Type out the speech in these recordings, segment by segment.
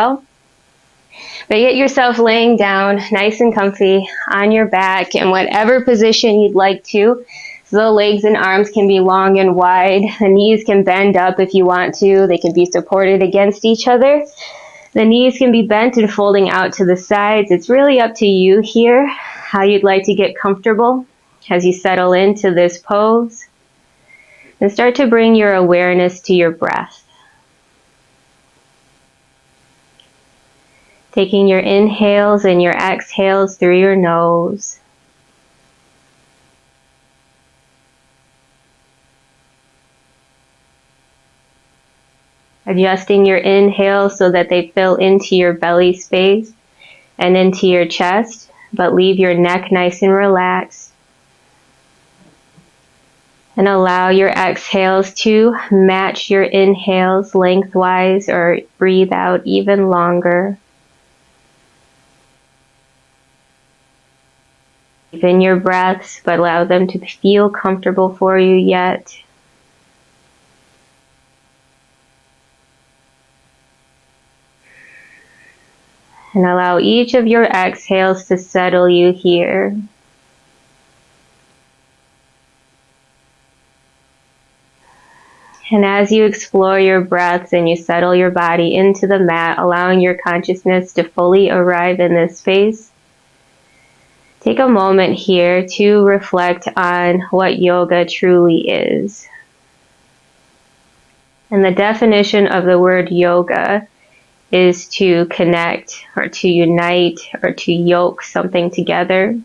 well. But get yourself laying down nice and comfy on your back in whatever position you'd like to. So the legs and arms can be long and wide. The knees can bend up if you want to. They can be supported against each other. The knees can be bent and folding out to the sides. It's really up to you here how you'd like to get comfortable as you settle into this pose. And start to bring your awareness to your breath. Taking your inhales and your exhales through your nose. Adjusting your inhales so that they fill into your belly space and into your chest, but leave your neck nice and relaxed. And allow your exhales to match your inhales lengthwise or breathe out even longer. Deepen your breaths, but allow them to feel comfortable for you yet. And allow each of your exhales to settle you here. And as you explore your breaths and you settle your body into the mat, allowing your consciousness to fully arrive in this space, take a moment here to reflect on what yoga truly is. And the definition of the word yoga is to connect or to unite or to yoke something together.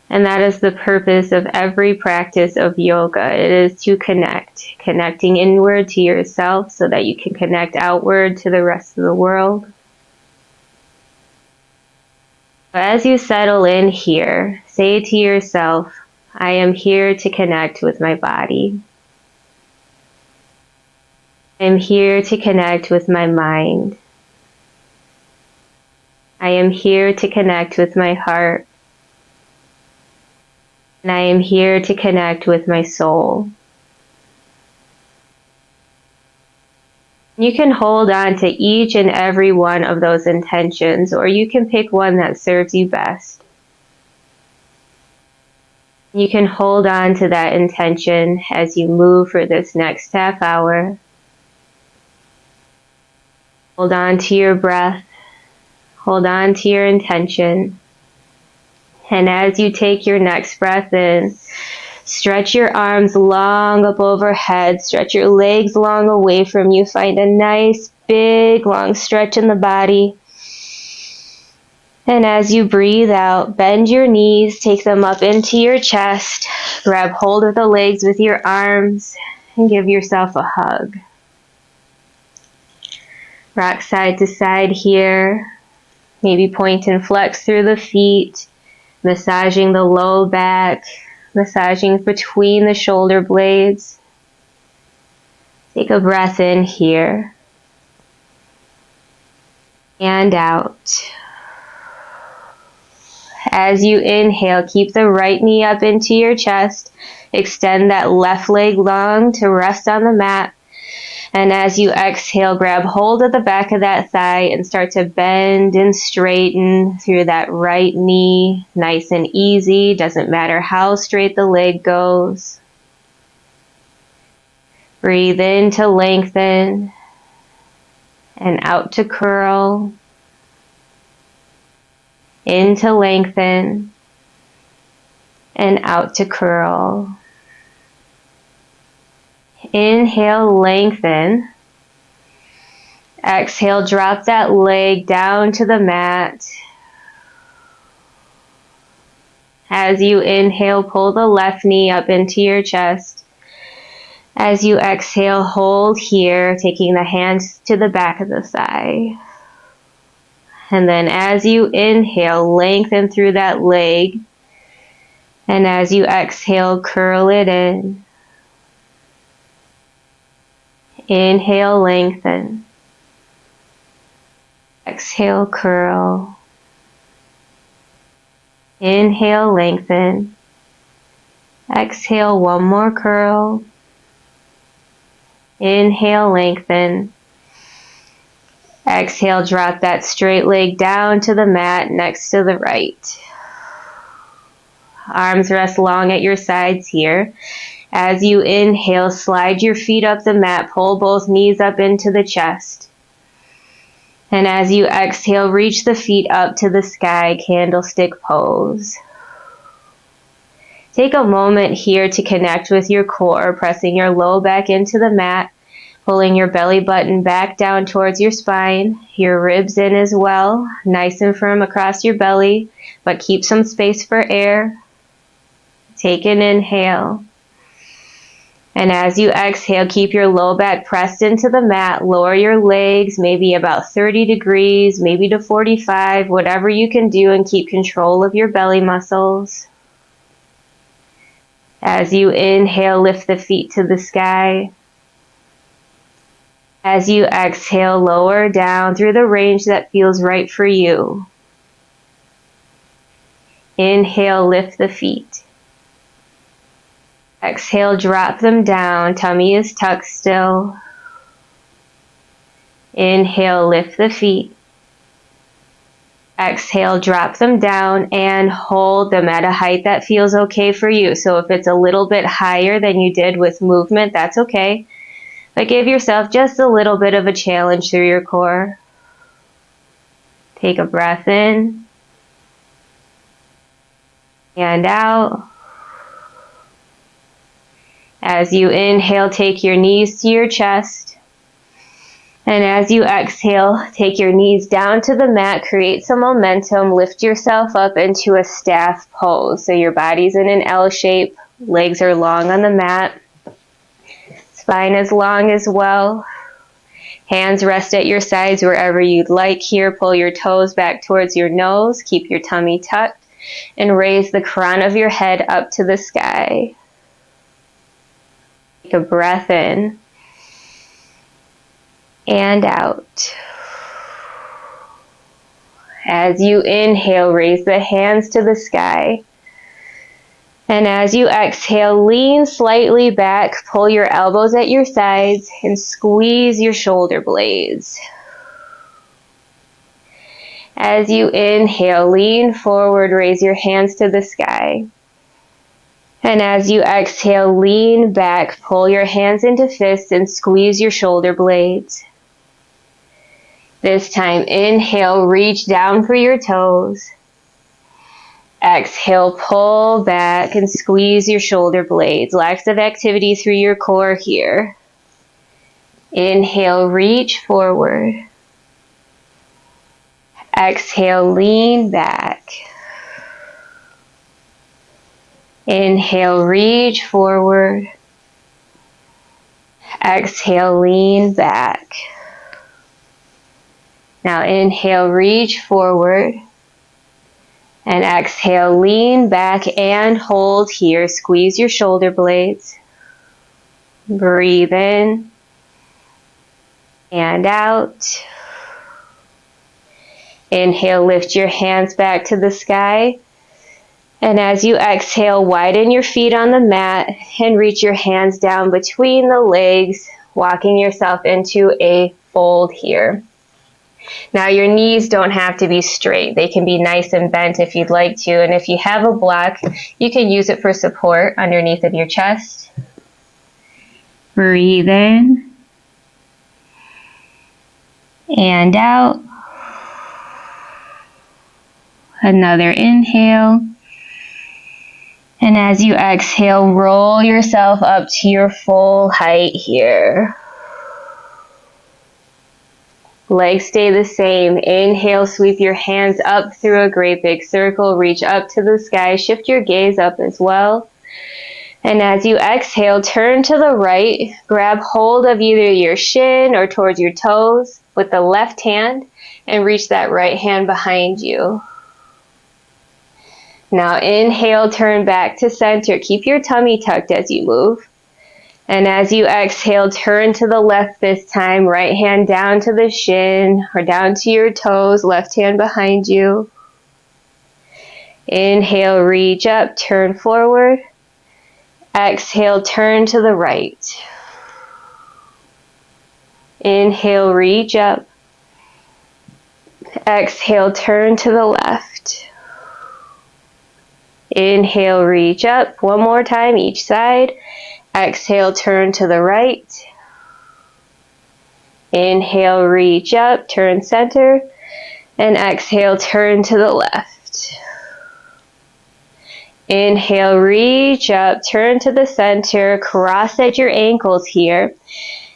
And that is the purpose of every practice of yoga. It is to connect, connecting inward to yourself so that you can connect outward to the rest of the world. As you settle in here, say to yourself, I am here to connect with my body. I am here to connect with my mind. I am here to connect with my heart. And I am here to connect with my soul. You can hold on to each and every one of those intentions, or you can pick one that serves you best. You can hold on to that intention as you move for this next half hour. Hold on to your breath. Hold on to your intention. And as you take your next breath in, stretch your arms long up overhead. Stretch your legs long away from you. Find a nice, big, long stretch in the body. And as you breathe out, bend your knees, take them up into your chest. Grab hold of the legs with your arms and give yourself a hug. Rock side to side here. Maybe point and flex through the feet, massaging the low back, massaging between the shoulder blades. Take a breath in here and out. As you inhale, keep the right knee up into your chest. Extend that left leg long to rest on the mat. And as you exhale, grab hold of the back of that thigh and start to bend and straighten through that right knee. Nice and easy. Doesn't matter how straight the leg goes. Breathe in to lengthen and out to curl. In to lengthen and out to curl. Inhale, lengthen. Exhale, drop that leg down to the mat. As you inhale, pull the left knee up into your chest. As you exhale, hold here, taking the hands to the back of the thigh. And then as you inhale, lengthen through that leg. And as you exhale, curl it in. Inhale, lengthen. Exhale, curl. Inhale, lengthen. Exhale, one more curl. Inhale, lengthen. Exhale, drop that straight leg down to the mat next to the right. Arms rest long at your sides here. As you inhale, slide your feet up the mat, pull both knees up into the chest. And as you exhale, reach the feet up to the sky, candlestick pose. Take a moment here to connect with your core, pressing your low back into the mat, pulling your belly button back down towards your spine, your ribs in as well, nice and firm across your belly, but keep some space for air. Take an inhale. And as you exhale, keep your low back pressed into the mat, lower your legs, maybe about 30 degrees, maybe to 45, whatever you can do, and keep control of your belly muscles. As you inhale, lift the feet to the sky. As you exhale, lower down through the range that feels right for you. Inhale, lift the feet. Exhale, drop them down. Tummy is tucked still. Inhale, lift the feet. Exhale, drop them down and hold them at a height that feels okay for you. So if it's a little bit higher than you did with movement, that's okay. But give yourself just a little bit of a challenge through your core. Take a breath in and out. As you inhale, take your knees to your chest. And as you exhale, take your knees down to the mat, create some momentum, lift yourself up into a staff pose. So your body's in an L shape, legs are long on the mat, spine is long as well. Hands rest at your sides wherever you'd like here. Pull your toes back towards your nose, keep your tummy tucked, and raise the crown of your head up to the sky. Take a breath in and out. As you inhale, raise the hands to the sky. And as you exhale, lean slightly back, pull your elbows at your sides, and squeeze your shoulder blades. As you inhale, lean forward, raise your hands to the sky. And as you exhale, lean back, pull your hands into fists, and squeeze your shoulder blades. This time, inhale, reach down for your toes. Exhale, pull back and squeeze your shoulder blades. Lots of activity through your core here. Inhale, reach forward. Exhale, lean back. Inhale, reach forward. Exhale, lean back. Now inhale, reach forward. And exhale, lean back and hold here. Squeeze your shoulder blades. Breathe in and out. Inhale, lift your hands back to the sky. And as you exhale, widen your feet on the mat and reach your hands down between the legs, walking yourself into a fold here. Now your knees don't have to be straight. They can be nice and bent if you'd like to. And if you have a block, you can use it for support underneath of your chest. Breathe in and out. Another inhale. And as you exhale, roll yourself up to your full height here. Legs stay the same. Inhale, sweep your hands up through a great big circle. Reach up to the sky. Shift your gaze up as well. And as you exhale, turn to the right. Grab hold of either your shin or towards your toes with the left hand and reach that right hand behind you. Now inhale, turn back to center. Keep your tummy tucked as you move. And as you exhale, turn to the left this time. Right hand down to the shin or down to your toes. Left hand behind you. Inhale, reach up, turn forward. Exhale, turn to the right. Inhale, reach up. Exhale, turn to the left. Inhale, reach up. One more time, each side. Exhale, turn to the right. Inhale, reach up, turn center. And exhale, turn to the left. Inhale, reach up, turn to the center, cross at your ankles here.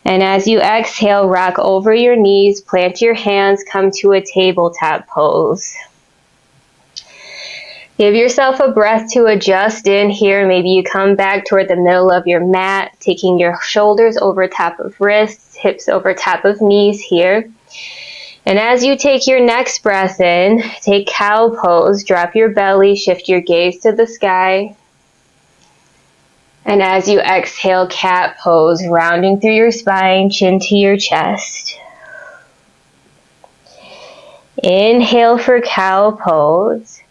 And as you exhale, rock over your knees, plant your hands, come to a tabletop pose. Give yourself a breath to adjust in here. Maybe you come back toward the middle of your mat, taking your shoulders over top of wrists, hips over top of knees here. And as you take your next breath in, take cow pose, drop your belly, shift your gaze to the sky. And as you exhale, cat pose, rounding through your spine, chin to your chest. Inhale for cow pose.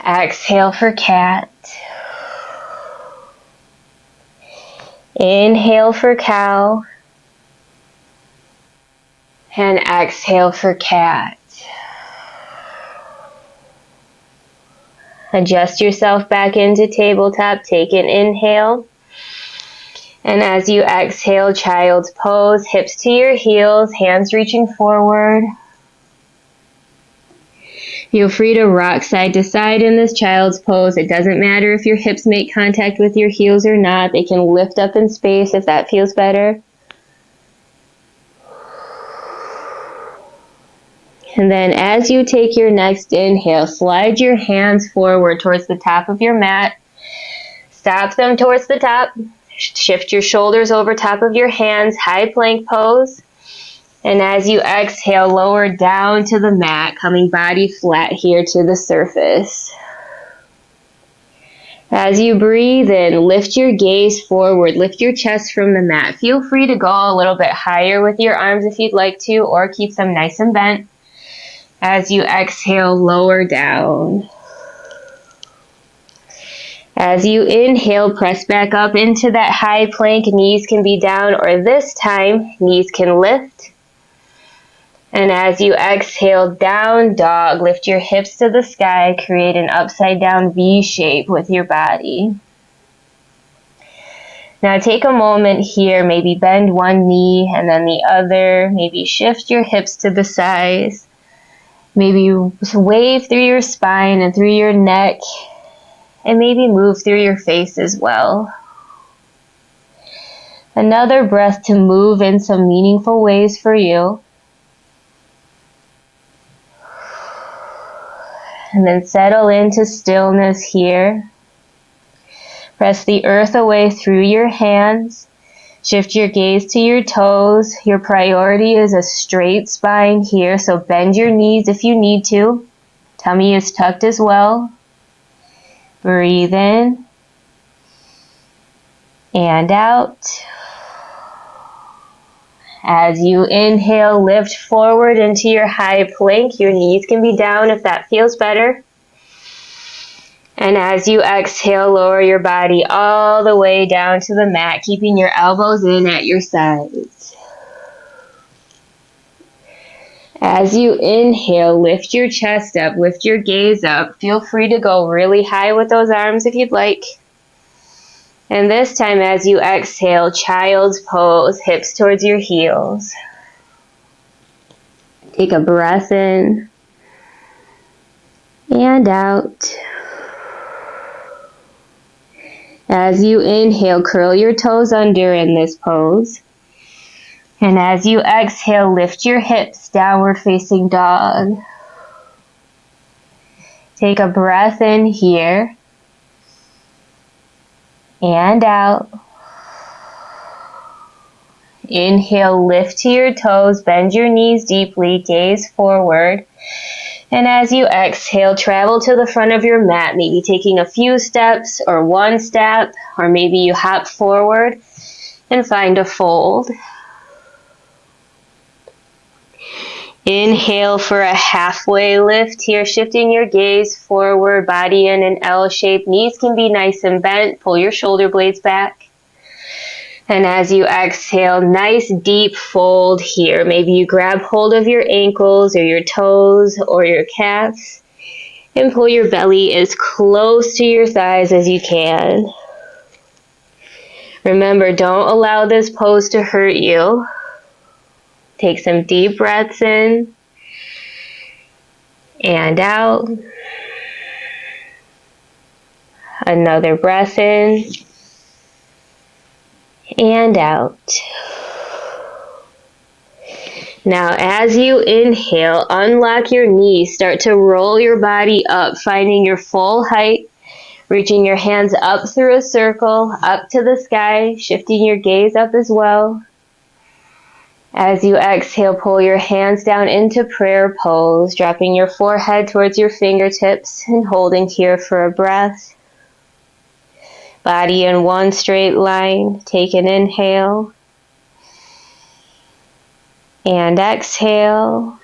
Exhale for cat. Inhale for cow. And exhale for cat. Adjust yourself back into tabletop. Take an inhale. And as you exhale, child's pose, hips to your heels, hands reaching forward. Feel free to rock side to side in this child's pose. It doesn't matter if your hips make contact with your heels or not. They can lift up in space if that feels better. And then as you take your next inhale, slide your hands forward towards the top of your mat. Stop them towards the top. Shift your shoulders over top of your hands, high plank pose. And as you exhale, lower down to the mat, coming body flat here to the surface. As you breathe in, lift your gaze forward, lift your chest from the mat. Feel free to go a little bit higher with your arms if you'd like to, or keep them nice and bent. As you exhale, lower down. As you inhale, press back up into that high plank. Knees can be down, or this time, knees can lift. And as you exhale, down dog, lift your hips to the sky, create an upside down V shape with your body. Now take a moment here, maybe bend one knee and then the other, maybe shift your hips to the sides. Maybe wave through your spine and through your neck, and maybe move through your face as well. Another breath to move in some meaningful ways for you. And then settle into stillness here. Press the earth away through your hands. Shift your gaze to your toes. Your priority is a straight spine here, so bend your knees if you need to. Tummy is tucked as well. Breathe in and out. As you inhale, lift forward into your high plank. Your knees can be down if that feels better. And as you exhale, lower your body all the way down to the mat, keeping your elbows in at your sides. As you inhale, lift your chest up, lift your gaze up. Feel free to go really high with those arms if you'd like. And this time, as you exhale, child's pose, hips towards your heels. Take a breath in and out. As you inhale, curl your toes under in this pose. And as you exhale, lift your hips, downward facing dog. Take a breath in here and out. Inhale, lift to your toes, bend your knees deeply, gaze forward. And as you exhale, travel to the front of your mat, maybe taking a few steps or one step, or maybe you hop forward and find a fold. Inhale for a halfway lift here, shifting your gaze forward, body in an L shape. Knees can be nice and bent. Pull your shoulder blades back. And as you exhale, nice deep fold here. Maybe you grab hold of your ankles or your toes or your calves and pull your belly as close to your thighs as you can. Remember, don't allow this pose to hurt you. Take some deep breaths in and out. Another breath in and out. Now, as you inhale, unlock your knees. Start to roll your body up, finding your full height, reaching your hands up through a circle, up to the sky, shifting your gaze up as well. As you exhale, pull your hands down into prayer pose, dropping your forehead towards your fingertips and holding here for a breath. Body in one straight line. Take an inhale. And exhale.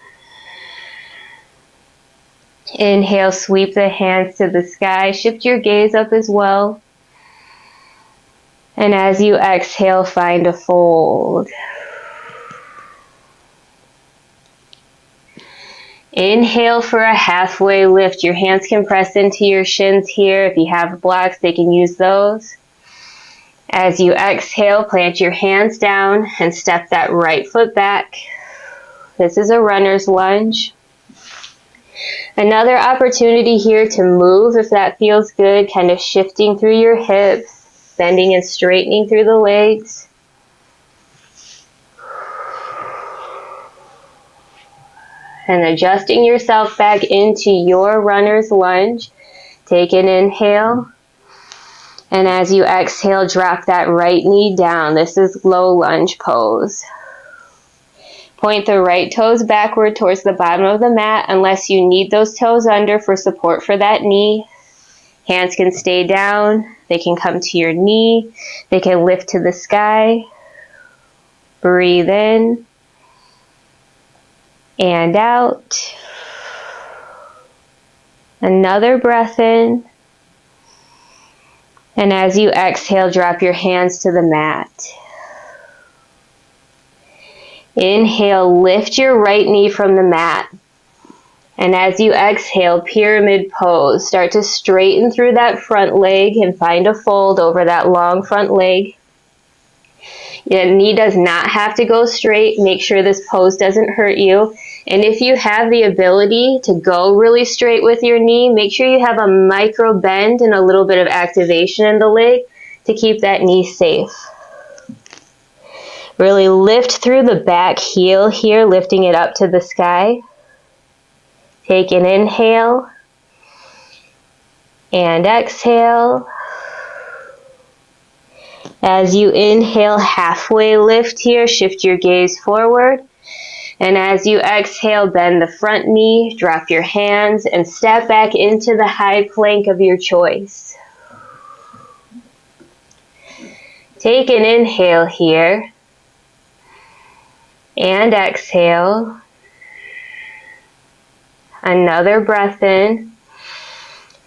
Inhale, sweep the hands to the sky. Shift your gaze up as well. And as you exhale, find a fold. Inhale for a halfway lift. Your hands can press into your shins here. If you have blocks, they can use those. As you exhale, plant your hands down and step that right foot back. This is a runner's lunge. Another opportunity here to move if that feels good, kind of shifting through your hips, bending and straightening through the legs. And adjusting yourself back into your runner's lunge. Take an inhale. And as you exhale, drop that right knee down. This is low lunge pose. Point the right toes backward towards the bottom of the mat unless you need those toes under for support for that knee. Hands can stay down. They can come to your knee. They can lift to the sky. Breathe in and out. Another breath in. And as you exhale, drop your hands to the mat. Inhale, lift your right knee from the mat. And as you exhale, pyramid pose. Start to straighten through that front leg and find a fold over that long front leg. Your knee does not have to go straight. Make sure this pose doesn't hurt you. And if you have the ability to go really straight with your knee, make sure you have a micro bend and a little bit of activation in the leg to keep that knee safe. Really lift through the back heel here, lifting it up to the sky. Take an inhale and exhale. As you inhale, halfway lift here, shift your gaze forward. And as you exhale, bend the front knee, drop your hands, and step back into the high plank of your choice. Take an inhale here. And exhale. Another breath in.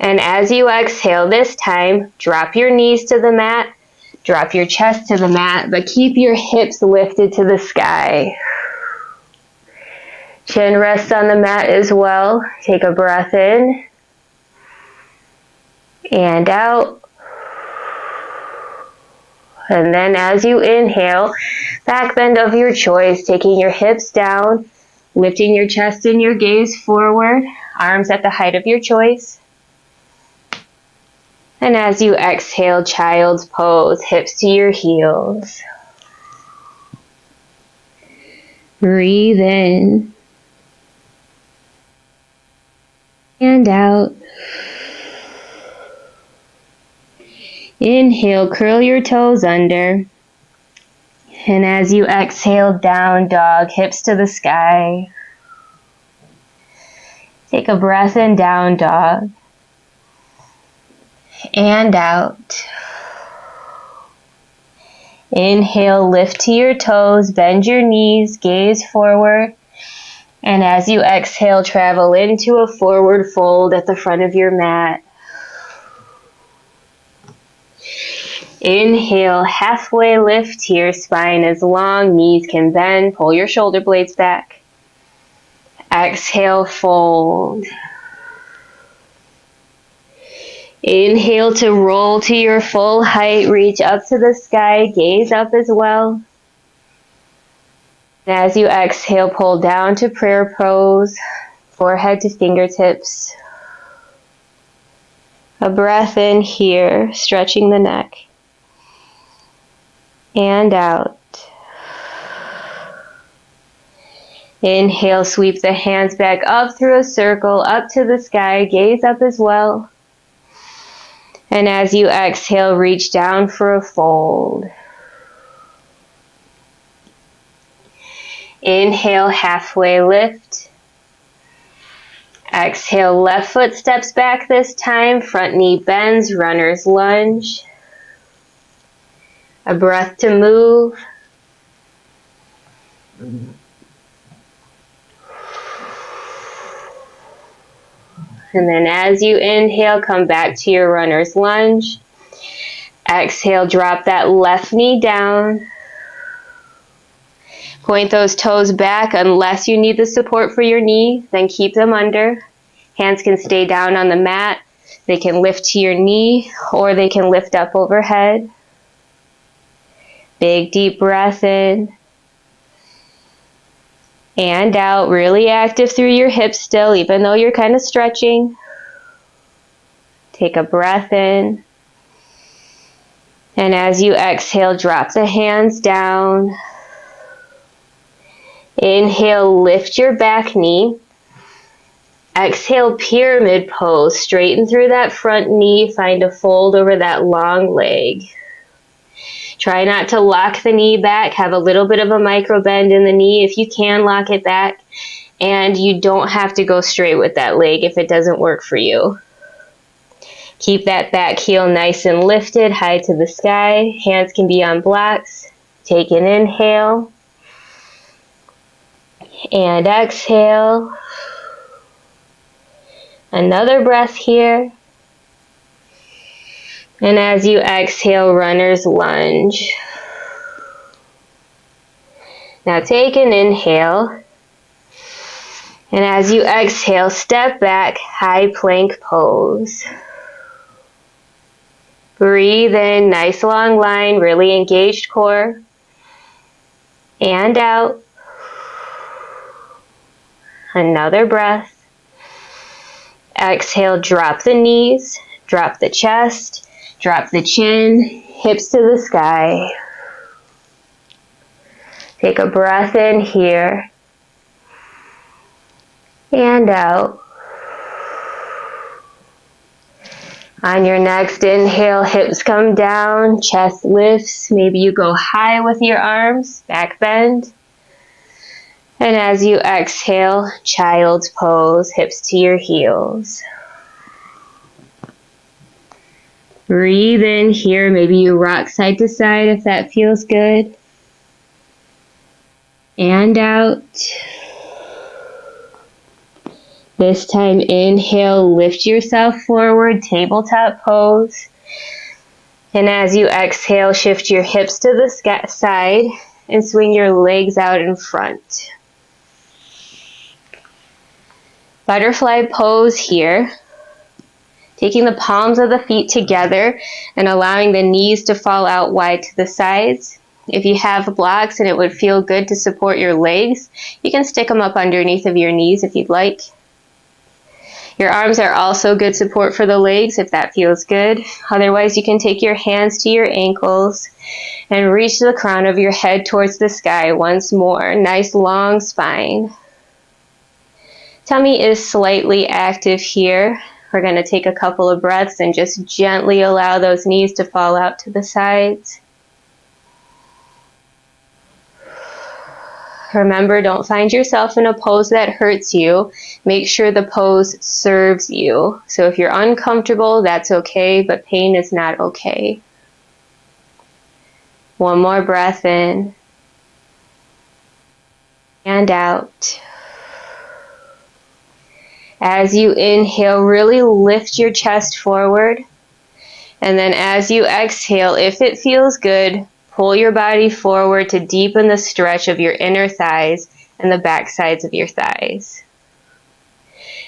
And as you exhale this time, drop your knees to the mat, drop your chest to the mat, but keep your hips lifted to the sky. Chin rests on the mat as well. Take a breath in and out. And then as you inhale, back bend of your choice, taking your hips down, lifting your chest and your gaze forward, arms at the height of your choice. And as you exhale, child's pose, hips to your heels. Breathe in and out. Inhale, curl your toes under. And as you exhale, down dog, hips to the sky. Take a breath in, down dog. And out. Inhale, lift to your toes, bend your knees, gaze forward. And as you exhale, travel into a forward fold at the front of your mat. Inhale, halfway lift here, spine is long, knees can bend, pull your shoulder blades back. Exhale, fold. Inhale to roll to your full height, reach up to the sky, gaze up as well. And as you exhale, pull down to prayer pose, forehead to fingertips. A breath in here, stretching the neck. And out. Inhale, sweep the hands back up through a circle, up to the sky, gaze up as well. And as you exhale, reach down for a fold. Inhale, halfway lift. Exhale, left foot steps back this time, front knee bends, runner's lunge. A breath to move. And then as you inhale, come back to your runner's lunge. Exhale, drop that left knee down. Point those toes back unless you need the support for your knee, then keep them under. Hands can stay down on the mat. They can lift to your knee or they can lift up overhead. Big deep breath in. And out, really active through your hips still, even though you're kind of stretching. Take a breath in. And as you exhale, drop the hands down. Inhale, lift your back knee. Exhale, pyramid pose. Straighten through that front knee. Find a fold over that long leg. Try not to lock the knee back. Have a little bit of a micro bend in the knee. If you can, lock it back. And you don't have to go straight with that leg if it doesn't work for you. Keep that back heel nice and lifted, high to the sky. Hands can be on blocks. Take an inhale. And exhale. Another breath here. And as you exhale, runner's lunge. Now take an inhale. And as you exhale, step back, high plank pose. Breathe in, nice long line, really engaged core. And out. Another breath. Exhale, drop the knees, drop the chest, drop the chin, hips to the sky. Take a breath in here. And out. On your next inhale, hips come down, chest lifts. Maybe you go high with your arms, back bend. And as you exhale, child's pose, hips to your heels. Breathe in here. Maybe you rock side to side if that feels good. And out. This time, inhale, lift yourself forward, tabletop pose. And as you exhale, shift your hips to the side and swing your legs out in front. Butterfly pose here. Taking the palms of the feet together and allowing the knees to fall out wide to the sides. If you have blocks and it would feel good to support your legs, you can stick them up underneath of your knees if you'd like. Your arms are also good support for the legs if that feels good. Otherwise, you can take your hands to your ankles and reach the crown of your head towards the sky once more. Nice long spine. Tummy is slightly active here. We're going to take a couple of breaths and just gently allow those knees to fall out to the sides. Remember, don't find yourself in a pose that hurts you. Make sure the pose serves you. So if you're uncomfortable, that's okay, but pain is not okay. One more breath in. And out. As you inhale, really lift your chest forward. And then as you exhale, if it feels good, pull your body forward to deepen the stretch of your inner thighs and the back sides of your thighs.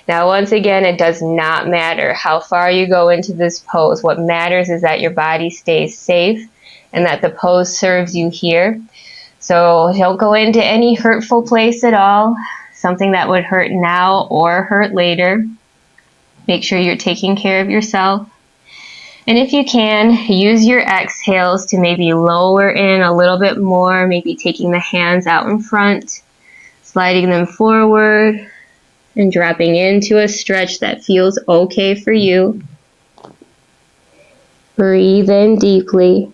Now, once again, it does not matter how far you go into this pose. What matters is that your body stays safe and that the pose serves you here. So don't go into any hurtful place at all, something that would hurt now or hurt later. Make sure you're taking care of yourself. And if you can, use your exhales to maybe lower in a little bit more, maybe taking the hands out in front, sliding them forward, and dropping into a stretch that feels okay for you. Breathe in deeply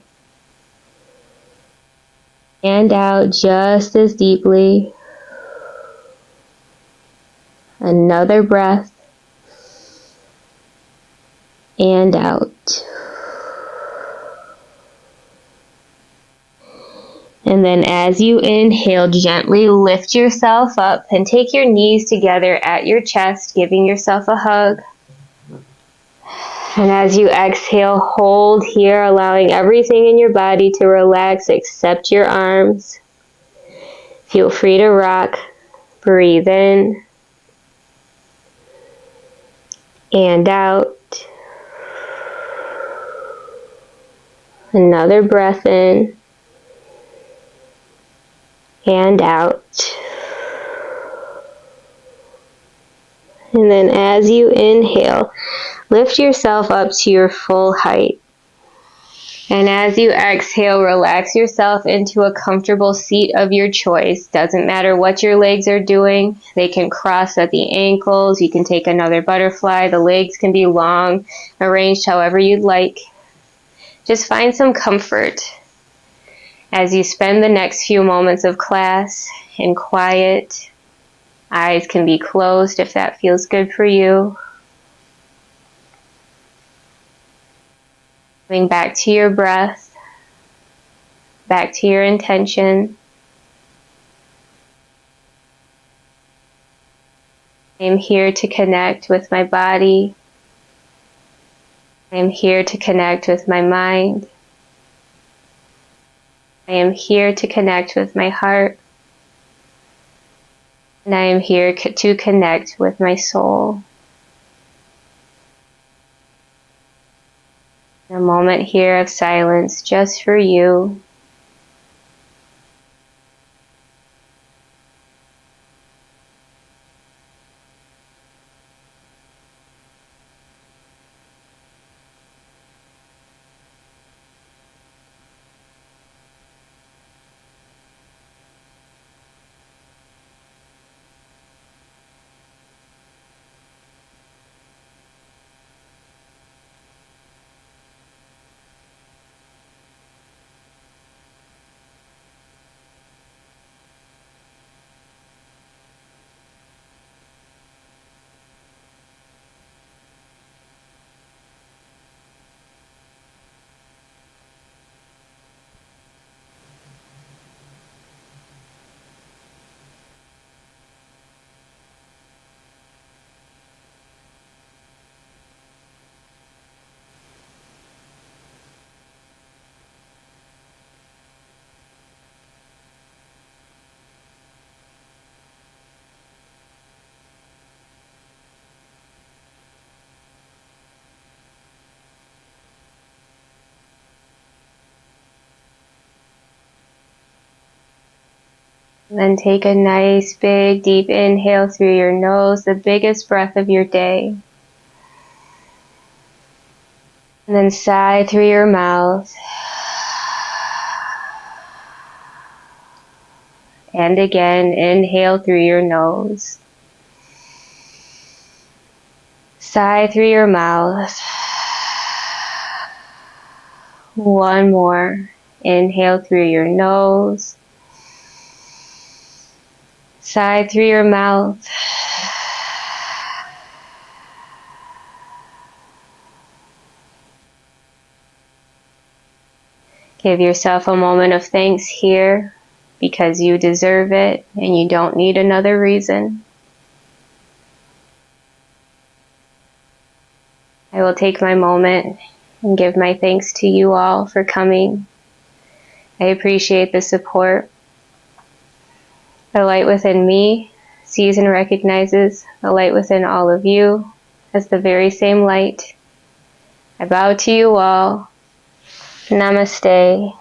and out just as deeply. Another breath and out. And then as you inhale, gently lift yourself up and take your knees together at your chest, giving yourself a hug. And as you exhale, hold here, allowing everything in your body to relax except your arms. Feel free to rock. Breathe in and out. Another breath in and out. And then as you inhale, lift yourself up to your full height. And as you exhale, relax yourself into a comfortable seat of your choice. Doesn't matter what your legs are doing. They can cross at the ankles. You can take another butterfly. The legs can be long, arranged however you'd like. Just find some comfort as you spend the next few moments of class in quiet. Eyes can be closed if that feels good for you. Coming back to your breath, back to your intention. I am here to connect with my body. I am here to connect with my mind. I am here to connect with my heart. And I am here to connect with my soul. A moment here of silence just for you. And then take a nice big deep inhale through your nose, the biggest breath of your day. And then sigh through your mouth. And again, inhale through your nose. Sigh through your mouth. One more. Inhale through your nose. Sigh through your mouth. Give yourself a moment of thanks here because you deserve it and you don't need another reason. I will take my moment and give my thanks to you all for coming. I appreciate the support. The light within me sees and recognizes the light within all of you as the very same light. I bow to you all. Namaste.